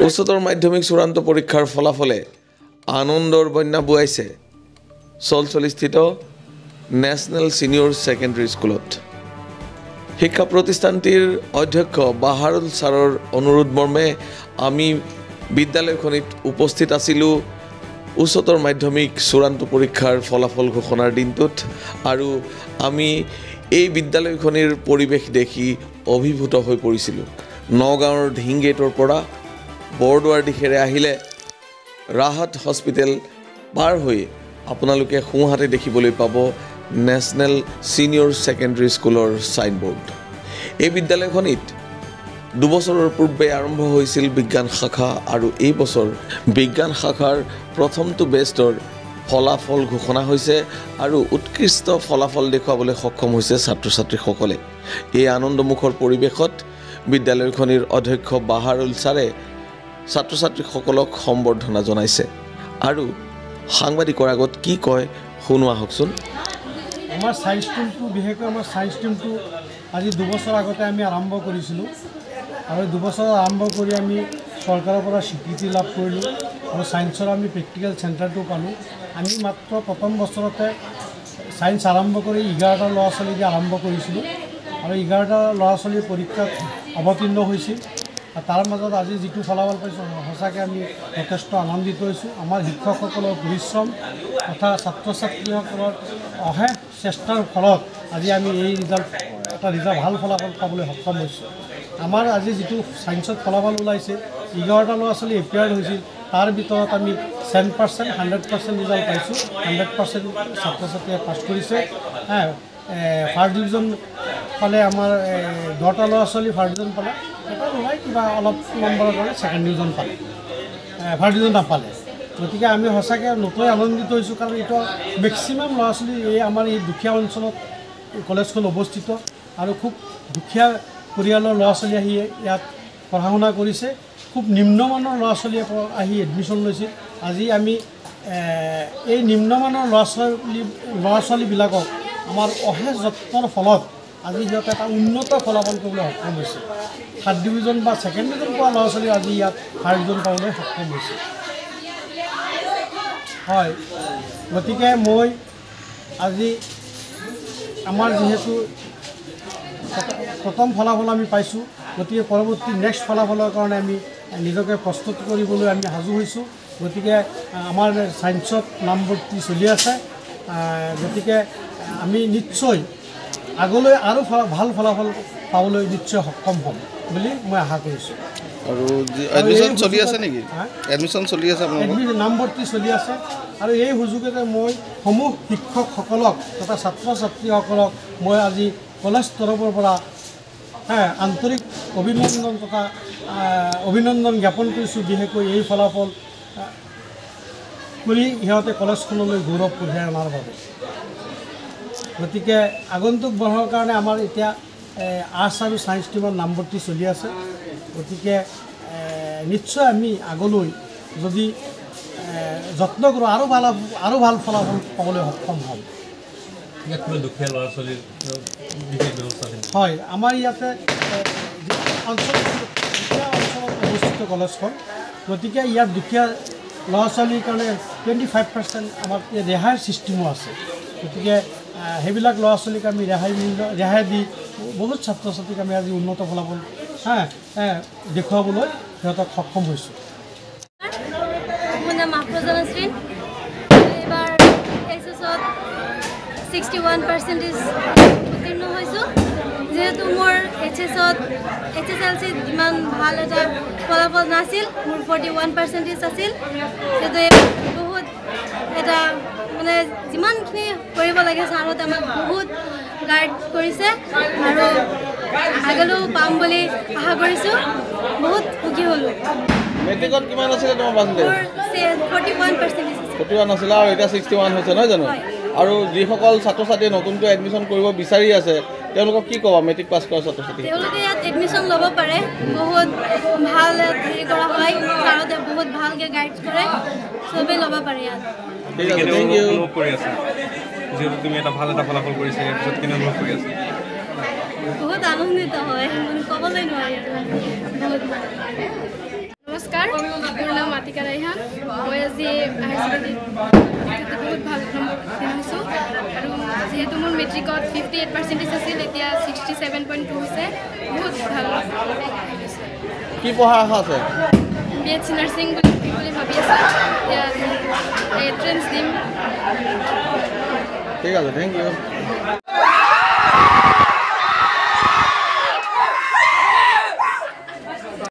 উচ্চতৰ মাধ্যমিক চূড়ান্ত পৰীক্ষাৰ ফলাফলে আনন্দৰ বন্যা বুৱাইছে চলচলিস্থিত নেশ্যনেল ছিনিয়ৰ ছেকেণ্ডেৰী স্কুলত। শিক্ষা প্ৰতিষ্ঠানটিৰ অধ্যক্ষ বাহাৰুল ছাৰৰ অনুৰোধ মৰ্মে আমি বিদ্যালয়খনিত উপস্থিত আছিলোঁ উচ্চতৰ মাধ্যমিক চূড়ান্ত পৰীক্ষাৰ ফলাফল ঘোষণাৰ দিনটোত আৰু আমি এই বিদ্যালয়খনিৰ পৰিৱেশ দেখি অভিভূত হৈ পৰিছিলোঁ। নগাঁৱৰ ঢিংগেটৰ পৰা বৰদোৱাৰ দিশেৰে আহিলে ৰাহাত হস্পিটেল পাৰ হৈ আপোনালোকে সোঁহাতে দেখিবলৈ পাব নেশ্যনেল ছিনিয়ৰ ছেকেণ্ডেৰী স্কুলৰ ছাইনবোৰ্ড। এই বিদ্যালয়খনিত দুবছৰৰ পূৰ্বে আৰম্ভ হৈছিল বিজ্ঞান শাখা আৰু এই বছৰ বিজ্ঞান শাখাৰ প্ৰথমটো বেষ্টৰ ফলাফল ঘোষণা হৈছে আৰু উৎকৃষ্ট ফলাফল দেখুৱাবলৈ সক্ষম হৈছে ছাত্ৰ ছাত্ৰীসকলে। এই আনন্দমুখৰ পৰিৱেশত বিদ্যালয়খনিৰ অধ্যক্ষ বাহাৰুল ছাৰে ছাত্ৰ ছাত্ৰীসকলক সম্বৰ্ধনা জনাইছে আৰু সাংবাদিকৰ আগত কি কয় শুনো আহকচোন। আমাৰ ছায়েন্স টিমটো বিশেষকৈ আমাৰ ছায়েন্স টিমটো আজি দুবছৰ আগতে আমি আৰম্ভ কৰিছিলোঁ আৰু দুবছৰ আৰম্ভ কৰি আমি চৰকাৰৰ পৰা স্বীকৃতি লাভ কৰিলোঁ আৰু ছায়েন্সৰ আমি প্ৰেক্টিকেল চেণ্টাৰটো পালোঁ। আমি মাত্ৰ প্ৰথম বছৰতে ছায়েন্স আৰম্ভ কৰি 11টা ল'ৰা ছোৱালী দি আৰম্ভ কৰিছিলোঁ আৰু 11টা ল'ৰা ছোৱালী পৰীক্ষাত অৱতীৰ্ণ হৈছিল। তাৰ মাজত আজি যিটো ফলাফল পাইছোঁ সঁচাকৈ আমি যথেষ্ট আনন্দিত হৈছোঁ। আমাৰ শিক্ষকসকলৰ পৰিশ্ৰম তথা ছাত্ৰ ছাত্ৰীসকলৰ অশেষ চেষ্টাৰ ফলত আজি আমি এই ৰিজাল্ট ভাল ফলাফল পাবলৈ সক্ষম হৈছোঁ। আমাৰ আজি যিটো ছায়েন্সত ফলাফল ওলাইছে 11টা ল'ৰা ছোৱালী এপিয়াৰ হৈছিল, তাৰ ভিতৰত আমি 100% 100% ৰিজাল্ট পাইছোঁ। 100% ছাত্ৰ ছাত্ৰীয়ে পাছ কৰিছে। ফাৰ্ষ্ট ডিভিজন পালে আমাৰ 10টা ল'ৰা ছোৱালী ফাৰ্ষ্ট ডিভিজন পালে, এটা নহয় কিবা অলপ নম্বৰৰ কাৰণে ছেকেণ্ড ডিভিজন পালে, ফাৰ্ষ্ট ডিভিজন নাপালে। গতিকে আমি সঁচাকৈ নথৈ আনন্দিত হৈছোঁ কাৰণ এইটো মেক্সিমাম ল'ৰা ছোৱালী এই আমাৰ এই দুখীয়া অঞ্চলত কলেজখন অৱস্থিত আৰু খুব দুখীয়া পৰিয়ালৰ ল'ৰা ছোৱালী আহি ইয়াত পঢ়া শুনা কৰিছে। খুব নিম্নমানৰ ল'ৰা ছোৱালীয়ে আহি এডমিশ্যন লৈছিল। আজি আমি এই নিম্নমানৰ ল'ৰা ছোৱালীবিলাকক আমাৰ অশেষ যত্নৰ ফলত আজি সিহঁতে এটা উন্নত ফলাফল কৰিবলৈ সক্ষম হৈছে। থাৰ্ড ডিভিজন বা ছেকেণ্ড ডিভিজন পোৱা ল'ৰা ছোৱালী আজি ইয়াত ফাৰ্ষ্ট ডিভিজন পাবলৈ সক্ষম হৈছে। হয়, গতিকে মই আজি আমাৰ যিহেতু প্ৰথম ফলাফল আমি পাইছোঁ, গতিকে পৰৱৰ্তী নেক্সট ফলাফলৰ কাৰণে আমি নিজকে প্ৰস্তুত কৰিবলৈ আমি সাজু হৈছোঁ। গতিকে আমাৰ ছায়েন্সত নামভৰ্তি চলি আছে। গতিকে আমি নিশ্চয় আগলৈ আৰু ভাল ফলাফল পাবলৈ নিশ্চয় সক্ষম হ'ম বুলি মই আশা কৰিছোঁ। আৰু এডমিশ্যন চলি আছে নেকি? এডমিশ্যন চলি আছে, নামভৰ্তি চলি আছে। আৰু এই সুযোগতে মই সমূহ শিক্ষকসকলক তথা ছাত্ৰ ছাত্ৰীসকলক মই আজি কলেজ তৰফৰ পৰা আন্তৰিক অভিনন্দন তথা অভিনন্দন জ্ঞাপন কৰিছোঁ। বিশেষকৈ এই ফলাফল কৰি সিহঁতে কলেজখনলৈ গৌৰৱ কঢ়িয়াই অনাৰ বাবে। গতিকে আগন্তুক বৰ্ষৰ কাৰণে আমাৰ এতিয়া আৰ্টছ আৰু ছায়েন্স টিমৰ নামভৰ্তি চলি আছে। গতিকে নিশ্চয় আমি আগলৈ যদি যত্ন কৰোঁ আৰু ভাল ফলাফল পাবলৈ সক্ষম হ'ম। হয়, আমাৰ ইয়াতে অঞ্চলত অৱস্থিত কলেজখন। গতিকে ইয়াত দুখীয়া ল'ৰা ছোৱালীৰ কাৰণে 25% আমাৰ ৰেহাইৰ ছিষ্টেমো আছে। গতিকে সেইবিলাক ল'ৰা ছোৱালীক আমি ৰেহাই দি বহুত ছাত্ৰ ছাত্ৰীক আমি আজি উন্নত ফলাফল দেখুৱাবলৈ সিহঁতক সক্ষম হৈছোঁ। মোৰ নাম আফৰোজা নাছৰিন। এইবাৰ এইচএছত 61% উত্তীৰ্ণ হৈছোঁ। যিহেতু মোৰ HSLCত ইমান ভাল এটা ফলাফল নাছিল, মোৰ 41% আছিল। যিহেতু বহুত এটা মানে যিমানখিনি কৰিব লাগে ছাৰহঁতে আমাক বহুত গাইড কৰিছে আৰু আগলৈও পাম বুলি আশা কৰিছোঁ। বহুত সুখী হ'লোঁ। মেট্ৰিকত কিমান আছিলে তোমাৰ পাৰ্চেণ্টেজ? 41% আছিলে আৰু এতিয়া 61 হৈছে নহয় জানো? আৰু যিসকল ছাত্ৰ ছাত্ৰীয়ে নতুনকৈ এডমিশ্যন কৰিব বিচাৰি আছে তেওঁলোকক কি ক'বা? মেট্ৰিক পাছ কৰা ছাত্ৰ ছাত্ৰী তেওঁলোকে ইয়াত এডমিশ্যন ল'ব পাৰে। বহুত ভাল হেৰি কৰা হয়, ছাৰহঁতে বহুত ভালকৈ গাইড কৰে, চবেই ল'ব পাৰে ইয়াত। ঠিক আছে, থেংক ইউ। যিহেতু তুমি এটা ভাল এটা ফলাফল কৰিছা ইয়াৰ পিছত কেনে অনুভৱ কৰি আছা বহুত আনন্দিত হয় মানে ক'বলৈ নোৱাৰি বহুত ভাল নমস্কাৰ মোৰ নাম মাতিকা ৰাইহান মই আজি হায়াৰ ছেকেণ্ডেৰী বহুত ভাল নম্বৰ হৈছোঁ আৰু যিহেতু মোৰ মেট্ৰিকত 58% আছিল এতিয়া 67.2 হৈছে বহুত ভাল কি পঢ়াৰ আশা আছে BHC নাৰ্ছিং বুলি ভাবি আছোঁ এতিয়া এণ্ট্ৰেঞ্চ দিম ঠিক আছে থেংক ইউ